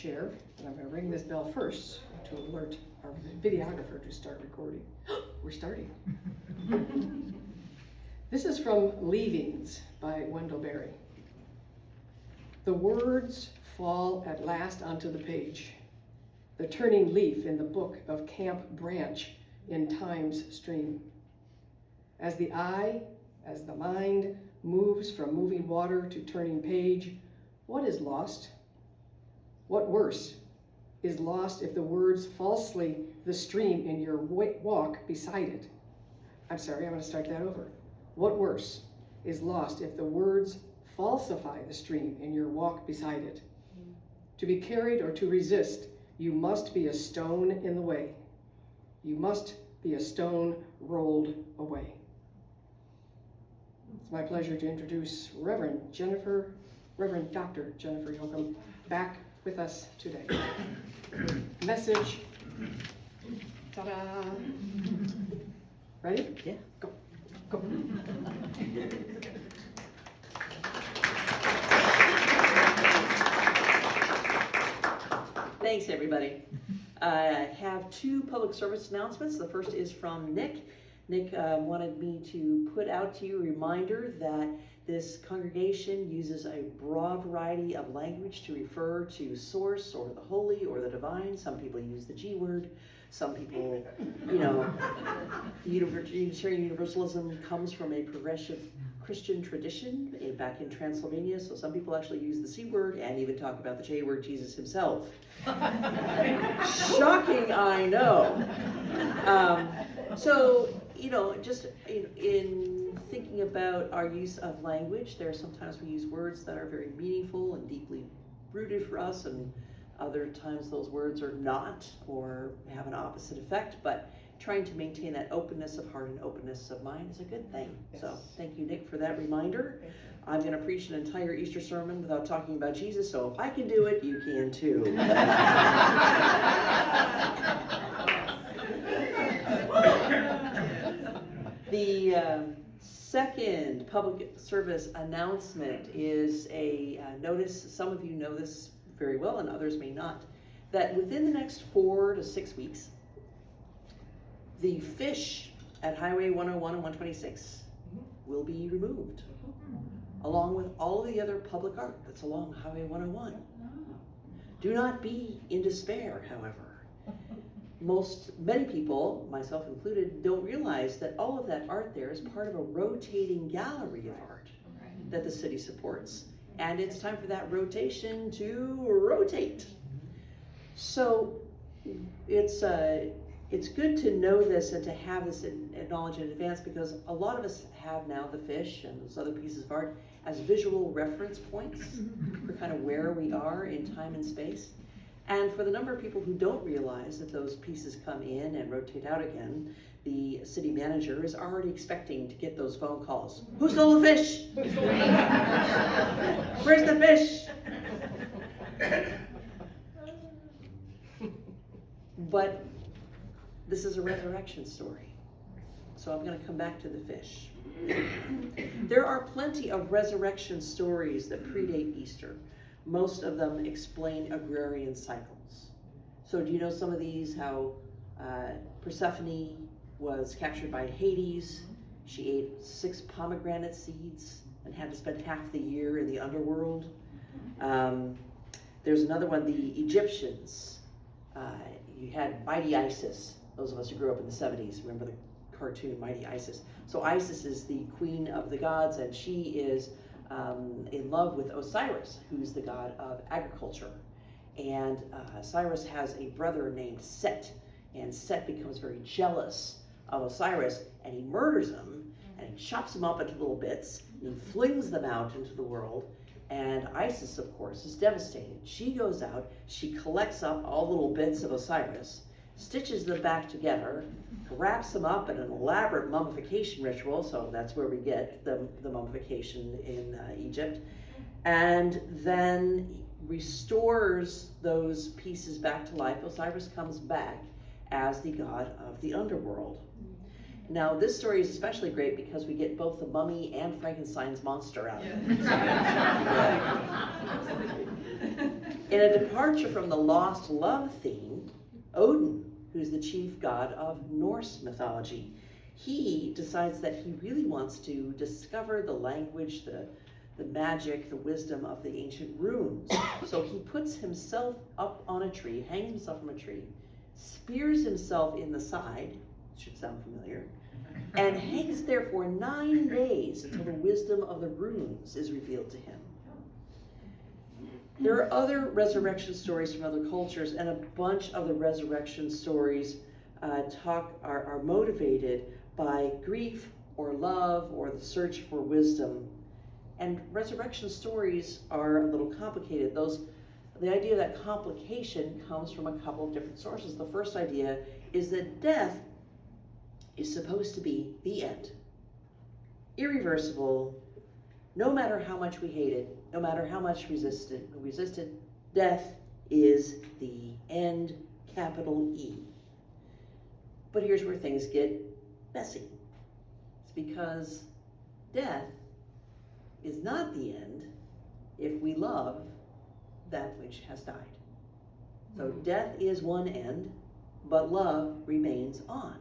Share, and I'm going to ring this bell first to alert our videographer to start recording. We're starting. This is from Leavings by Wendell Berry. The words fall at last onto the page, the turning leaf in the book of Camp Branch in time's stream. As the eye, as the mind moves from moving water to turning page, what is lost? What worse is lost if the words falsely the stream in your walk beside it? I'm sorry, I'm going to start that over. What worse is lost if the words falsify the stream in your walk beside it? To be carried or to resist, you must be a stone in the way. You must be a stone rolled away. It's my pleasure to introduce Reverend Dr. Jennifer Yocum back with us today. Message. Ta-da! Ready? Yeah. Go. Go. Thanks, everybody. I have two public service announcements. The first is from Nick. Nick wanted me to put out to you a reminder that this congregation uses a broad variety of language to refer to source or the holy or the divine. Some people use the G word. Some people, Unitarian Universalism comes from a progressive Christian tradition back in Transylvania. So some people actually use the C word and even talk about the J word, Jesus himself. Shocking, I know. Just in thinking about our use of language, there are sometimes we use words that are very meaningful and deeply rooted for us, and other times those words are not or have an opposite effect, but trying to maintain that openness of heart and openness of mind is a good thing. Yes. So thank you, Nick, for that reminder. I'm going to preach an entire Easter sermon without talking about Jesus, so if I can do it, you can too. The second public service announcement is a notice. Some of you know this very well and others may not, that within the next 4 to 6 weeks, the fish at Highway 101 and 126 will be removed, along with all the other public art that's along Highway 101. Do not be in despair, however. Many people, myself included, don't realize that all of that art there is part of a rotating gallery of art that the city supports. And it's time for that rotation to rotate. So it's good to know this and to have this knowledge in advance, because a lot of us have now the fish and those other pieces of art as visual reference points for kind of where we are in time and space. And for the number of people who don't realize that those pieces come in and rotate out again, the city manager is already expecting to get those phone calls. Who stole the fish? Where's the fish? But this is a resurrection story. So I'm going to come back to the fish. There are plenty of resurrection stories that predate Easter. Most of them explain agrarian cycles. So do you know some of these? How Persephone was captured by Hades. She ate 6 pomegranate seeds and had to spend half the year in the underworld. There's another one, the Egyptians. You had Mighty Isis. Those of us who grew up in the 70s remember the cartoon Mighty Isis. So Isis is the queen of the gods, and she is in love with Osiris, who's the god of agriculture. And Osiris has a brother named Set, and Set becomes very jealous of Osiris, and he murders him, and he chops him up into little bits, and he flings them out into the world. And Isis, of course, is devastated. She goes out, she collects up all the little bits of Osiris, stitches them back together, wraps them up in an elaborate mummification ritual, so that's where we get the mummification in Egypt, and then restores those pieces back to life. Osiris comes back as the god of the underworld. Now, this story is especially great because we get both the mummy and Frankenstein's monster out of it. In a departure from the lost love theme, Odin, who's the chief god of Norse mythology, he decides that he really wants to discover the language, the magic, the wisdom of the ancient runes. So he puts himself up on a tree, hangs himself from a tree, spears himself in the side, should sound familiar, and hangs there for 9 days until the wisdom of the runes is revealed to him. There are other resurrection stories from other cultures, and a bunch of the resurrection stories are motivated by grief or love or the search for wisdom. And resurrection stories are a little complicated. The idea of that complication comes from a couple of different sources. The first idea is that death is supposed to be the end. Irreversible, no matter how much we hate it, no matter how much we resisted, death is the end, capital E. But here's where things get messy. It's because death is not the end if we love that which has died. So death is one end, but love remains on.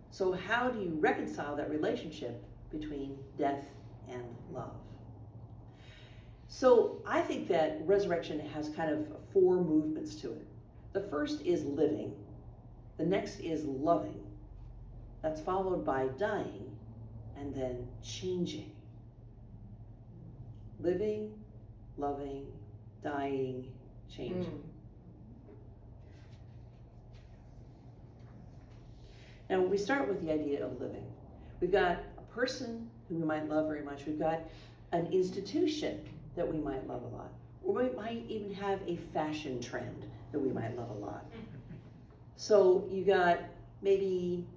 So how do you reconcile that relationship between death and love? So I think that resurrection has kind of 4 movements to it. The first is living. The next is loving. That's followed by dying and then changing. Living, loving, dying, changing. Now, we start with the idea of living. We've got a person who we might love very much. We've got an institution that we might love a lot. Or we might even have a fashion trend that we might love a lot. So you got maybe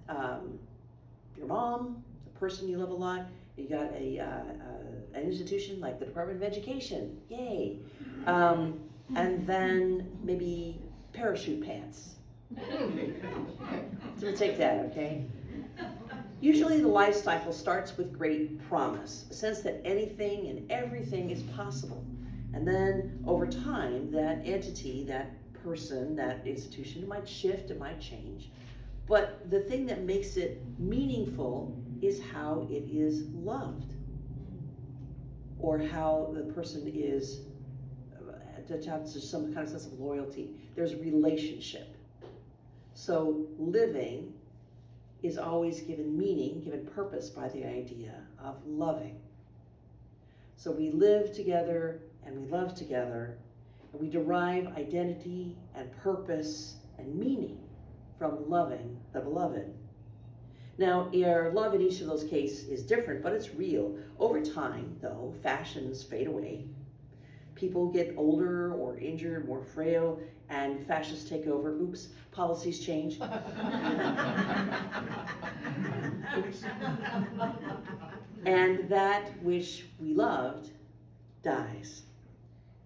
your mom, the person you love a lot. You got an institution like the Department of Education, yay. And then maybe parachute pants. So we'll take that, okay? Usually the life cycle starts with great promise, a sense that anything and everything is possible. And then over time, that entity, that person, that institution, it might shift, it might change. But the thing that makes it meaningful is how it is loved, or how the person is attached to some kind of sense of loyalty. There's relationship. So living is always given meaning, given purpose by the idea of loving. So we live together and we love together, and we derive identity and purpose and meaning from loving the beloved. Now, our love in each of those cases is different, but it's real. Over time, though, fashions fade away. People get older or injured, more frail, and fascists take over. Oops, policies change. Oops. And that which we loved dies.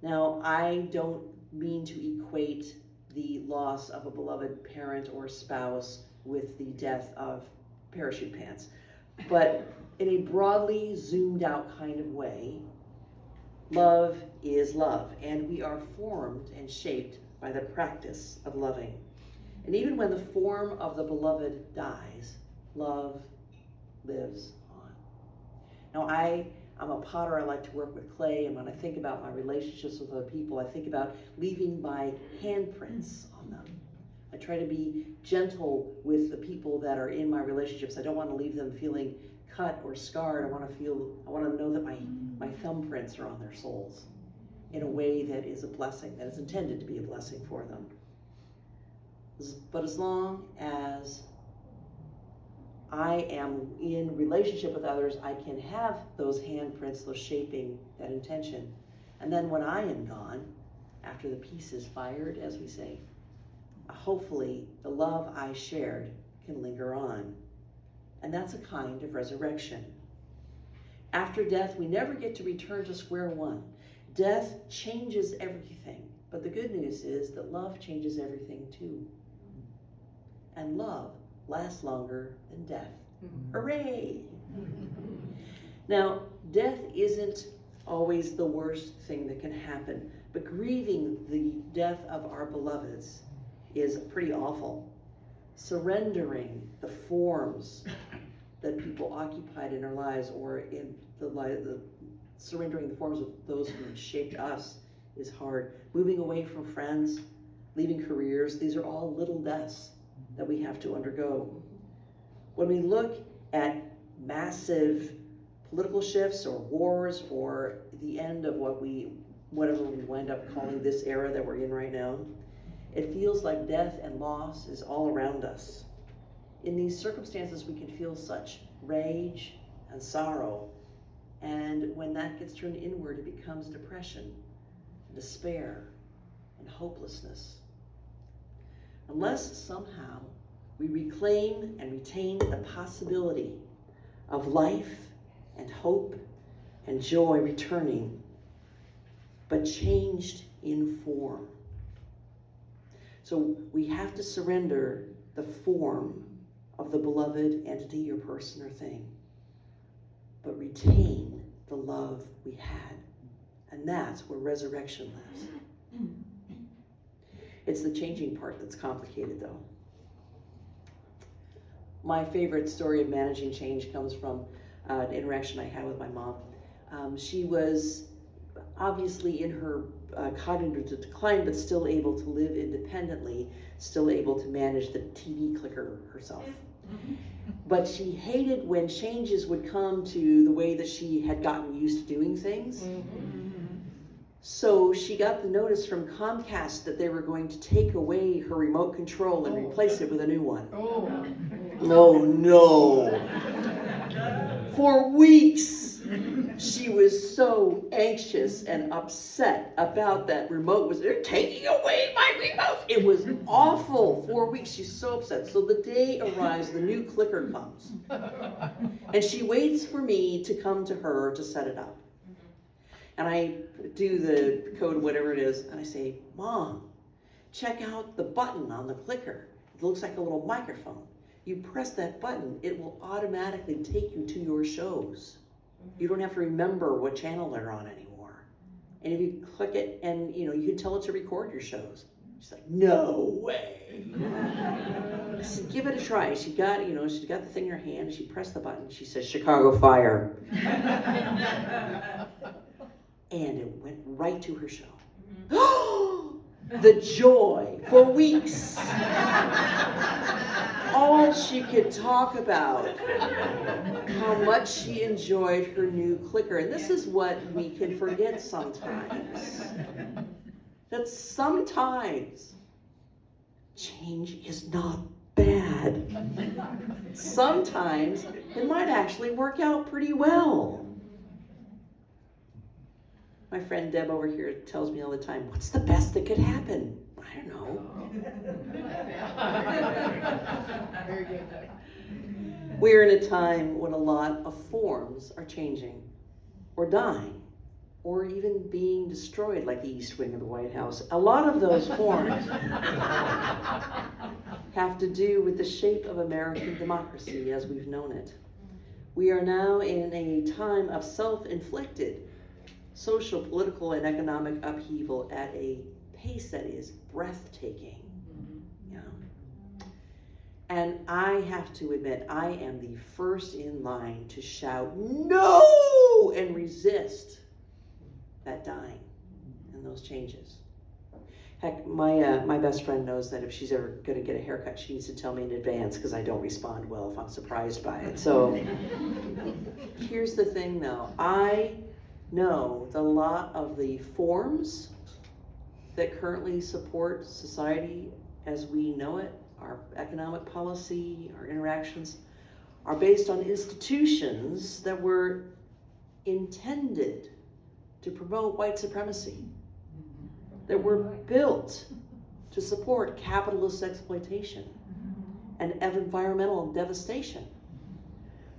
Now, I don't mean to equate the loss of a beloved parent or spouse with the death of parachute pants, but in a broadly zoomed out kind of way, love is love, and we are formed and shaped by the practice of loving. And even when the form of the beloved dies, love lives on. Now, I'm a potter. I like to work with clay, and when I think about my relationships with other people, I think about leaving my handprints on them. I try to be gentle with the people that are in my relationships. I don't want to leave them feeling cut or scarred. I want to know that my thumbprints are on their souls in a way that is a blessing, that is intended to be a blessing for them. But as long as I am in relationship with others, I can have those handprints, those shaping that intention. And then when I am gone, after the piece is fired, as we say, hopefully the love I shared can linger on. And that's a kind of resurrection. After death, we never get to return to square one. Death changes everything. But the good news is that love changes everything too. And love lasts longer than death. Hooray! Now, death isn't always the worst thing that can happen, But grieving the death of our beloveds is pretty awful. Surrendering the forms that people occupied in our lives, or in surrendering the forms of those who shaped us, is hard. Moving away from friends, leaving careers, these are all little deaths that we have to undergo. When we look at massive political shifts or wars or the end of whatever we wind up calling this era that we're in right now, it feels like death and loss is all around us. In these circumstances, we can feel such rage and sorrow, and when that gets turned inward, it becomes depression, despair, and hopelessness. Unless somehow we reclaim and retain the possibility of life and hope and joy returning, but changed in form. So we have to surrender the form of the beloved entity or person or thing, but retain the love we had. And that's where resurrection lives. It's the changing part that's complicated, though. My favorite story of managing change comes from an interaction I had with my mom. She was obviously in her cognitive decline, but still able to live independently, still able to manage the TV clicker herself. But she hated when changes would come to the way that she had gotten used to doing things. So she got the notice from Comcast that they were going to take away her remote control and replace it with a new one. Oh no. For weeks, she was so anxious and upset about that remote. They're taking away my remote. It was awful. 4 weeks, she's so upset. So the day arrives, the new clicker comes. And she waits for me to come to her to set it up. And I do the code, whatever it is, and I say, Mom, check out the button on the clicker. It looks like a little microphone. You press that button, it will automatically take you to your shows. You don't have to remember what channel they're on anymore. And if you click it, and you can tell it to record your shows. She's like, no way. I said, give it a try. She got the thing in her hand, she pressed the button, she says, Chicago Fire. And it went right to her show. The joy for weeks. All she could talk about how much she enjoyed her new clicker. And this is what we can forget sometimes. That sometimes change is not bad. Sometimes it might actually work out pretty well. My friend Deb over here tells me all the time, what's the best that could happen? I don't know. Very good. We're in a time when a lot of forms are changing, or dying, or even being destroyed, like the East Wing of the White House. A lot of those forms have to do with the shape of American democracy as we've known it. We are now in a time of self-inflicted social, political, and economic upheaval at a pace that is breathtaking. And I have to admit, I am the first in line to shout no and resist that dying and those changes. Heck, my best friend knows that if she's ever going to get a haircut, she needs to tell me in advance because I don't respond well if I'm surprised by it. So here's the thing though, I know that a lot of the forms that currently support society as we know it, our economic policy, our interactions, are based on institutions that were intended to promote white supremacy, that were built to support capitalist exploitation and environmental devastation.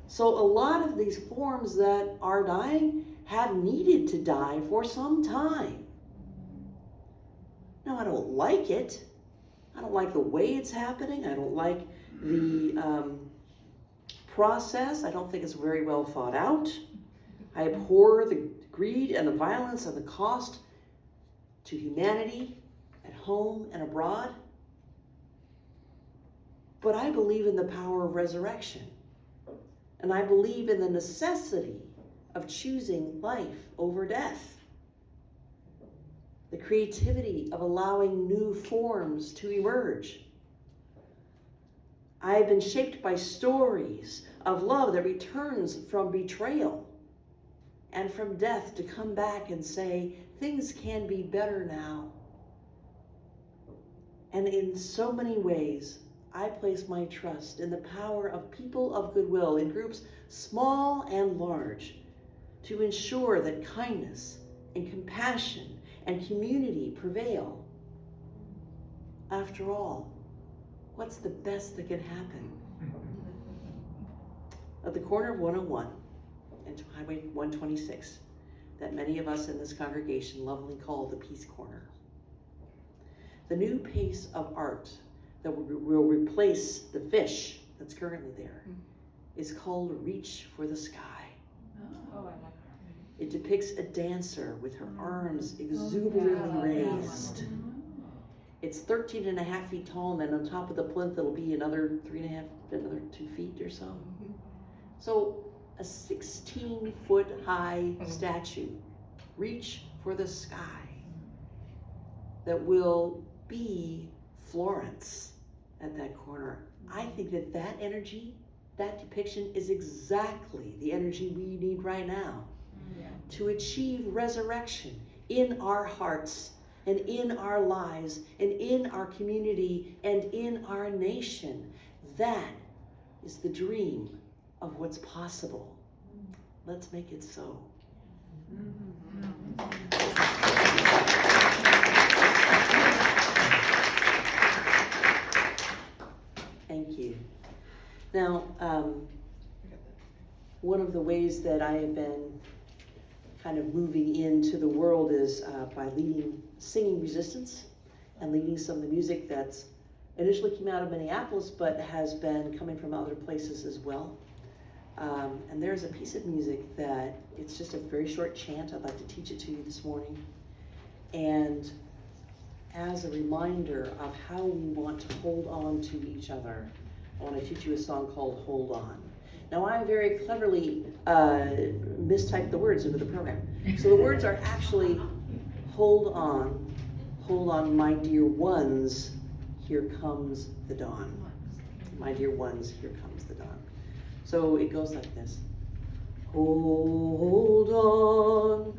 So a lot of these forms that are dying have needed to die for some time. Now, I don't like it. I don't like the way it's happening. I don't like the process. I don't think it's very well thought out. I abhor the greed and the violence and the cost to humanity, at home and abroad. But I believe in the power of resurrection. And I believe in the necessity of choosing life over death. The creativity of allowing new forms to emerge. I have been shaped by stories of love that returns from betrayal and from death to come back and say, things can be better now. And in so many ways, I place my trust in the power of people of goodwill in groups small and large to ensure that kindness and compassion and community prevail. After all, what's the best that can happen? At the corner of 101 and Highway 126, that many of us in this congregation lovingly call the Peace Corner. The new pace of art that will replace the fish that's currently there is called Reach for the Sky. Oh, I like that. It depicts a dancer with her arms exuberantly raised. It's 13 and a half feet tall, and then on top of the plinth it'll be another 2 feet or so. So a 16-foot high statue, Reach for the Sky, that will be Florence at that corner. I think that energy, that depiction is exactly the energy we need right now to achieve resurrection in our hearts and in our lives and in our community and in our nation. That is the dream of what's possible. Let's make it so. Thank you. Now, one of the ways that I have been kind of moving into the world is by singing resistance and leading some of the music that's initially came out of Minneapolis, but has been coming from other places as well. And there's a piece of music that it's just a very short chant. I'd like to teach it to you this morning. And as a reminder of how we want to hold on to each other, I want to teach you a song called Hold On. Now, I very cleverly mistyped the words into the program. So the words are actually, hold on, my dear ones, here comes the dawn. My dear ones, here comes the dawn. So it goes like this. Hold on.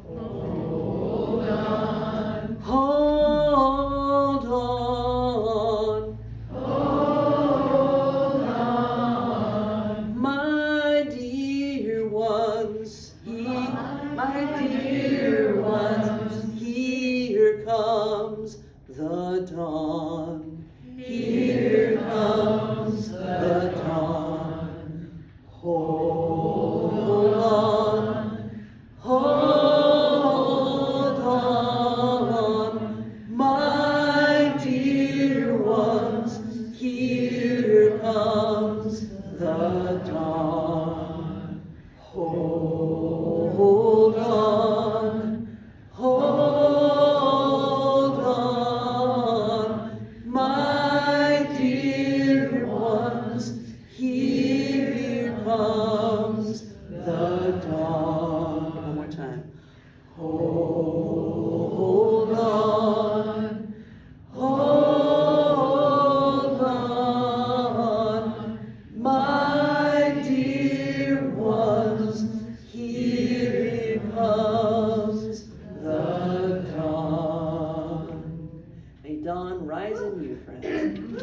Hold on. Hold on. Hold on. My dear ones, my dear ones, here comes the dawn. Here comes the dawn. Hold on. Hold on. My dear ones, here comes the dawn. Hold on. Hold on. My dear ones, here comes the dawn. One more time. Hold on. Hold on. My dear ones, here comes the dawn. May dawn rise in you, friends.